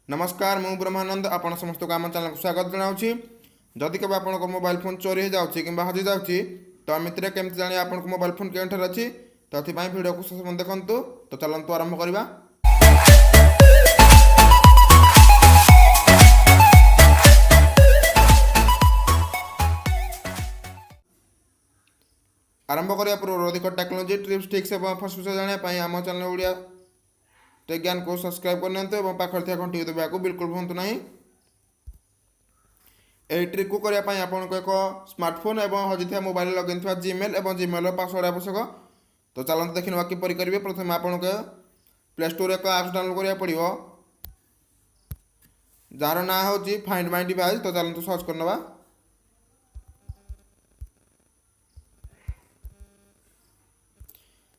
नमस्कार मु ब्रह्मानंद आपण समस्त को आम चैनल को स्वागत जनाऊँगी। जदि कभी आप मोबाइल फोन चोरी हो जाऊँगी कि हजि जाऊँगी तो आमती केमती जानी आप मोबाइल फोन के अच्छी तो ये भिडियो को शेष देखु। तो चलतु आरंभ करवा। आरंभ करने पूर्व अधिक टेक्नोलोजी ट्रिप्स टिप्स और फर्स्ट विषय जानापी आम चैनल ओडिया टेक ज्ञान को सब्सक्राइब करनी और पाखे घंटी दबा को बिल्कुल भूलु ना। यही ट्रिक को करने आपको एक स्मार्टफोन और हजिथा मोबाइल लगन जीमेल और जीमेल पासवर्ड आवश्यक। तो चलते देखा किपर करेंगे। प्रथम आपको प्ले स्टोर एक आप्स डाउनलोड करा पड़ो जार ना हूँ फाइंड माई डिवाइस। तो चलते सर्च करना।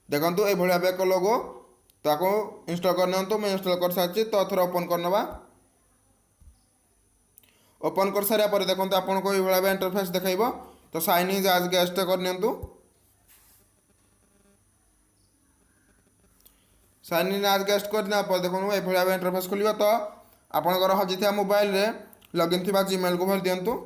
देखो ये एक लोगो ताको इंस्टॉल करने तो मैं इंस्टॉल कर सारी। तो थोड़ा ओपन करना। ओपन कर सारा पर देखो आपको ये इंटरफेस देखेब। तो साइन इन एज गेस्ट करनी। साइन इन एज गेस्ट करना देखो ये इंटरफेस खोल। तो आपंकर हजिथा मोबाइल रे लॉगिन थी जीमेल को भर दिंतु।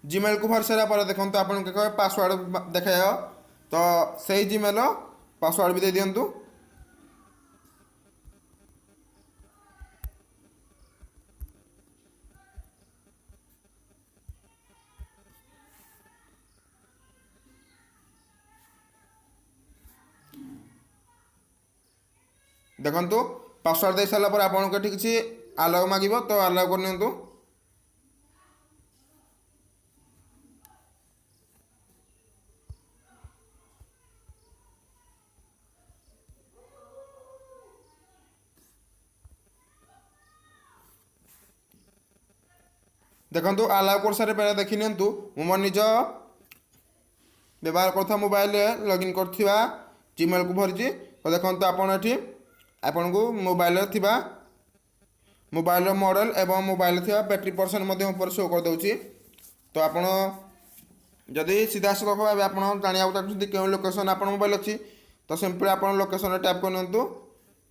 जीमेल को भर सारा पर देखो आपको पासवर्ड देखा। तो सही जीमेल पासवर्ड भी दे दिंतु। देखो पासवर्ड दे सारा पर आपको किसी आलाउ मांग। तो आलाउ कर। देखो आलाउ कर सारे पहले देखी नियंतु मो निज व्यवहार करता मोबाइल लॉगिन कर जीमेल को भरी। तो देखो आपन को मोबाइल मोबाइल मॉडल एवं मोबाइल थी बैटरी परसेंट ऊपर शो कर दूची। तो आपड़ जदि सीधा सख भाव आप जाना चाहते क्यों लोकेशन आप मोबाइल अच्छी तो सिंपली आप लोकेशन टैप कर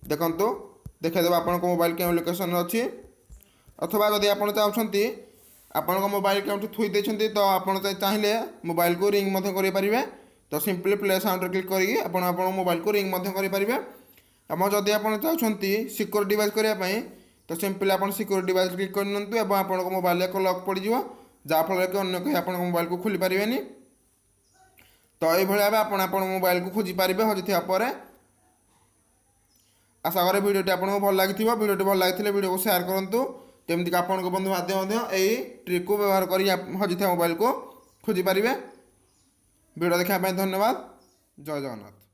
देखु देखा आप मोबाइल क्यों लोकेशन अच्छी। अथवा जदि आप चाहते आपण मोबाइल क्यों थुई देते तो आप चाहिए मोबाइल को रिंग करें। तो सिंपली प्ले साउंड क्लिक करके मोबाइल को रिंग करें। और जदि आप चाहते सिक्योर डिवाइस करने तो सिंपली आप सिक्योर डिवाइस क्लिक कर आप मोबाइल एक लॉक पड़ जाफल कि अन्य कहीं आप मोबाइल को खोली पारे। तो ये भाव आप मोबाइल को खोजी पारे हजिथा पर। आशा करें भिडियोटी आपको भल लगी। भिडियोटी भल लगी भिडियो को शेयर करूँ। तेमती आपण बंधु माध्यम यही ट्रिक को व्यवहार कर हजिथा मोबाइल को खोजी पारे। भिडियो देखा धन्यवाद। जय जगन्नाथ।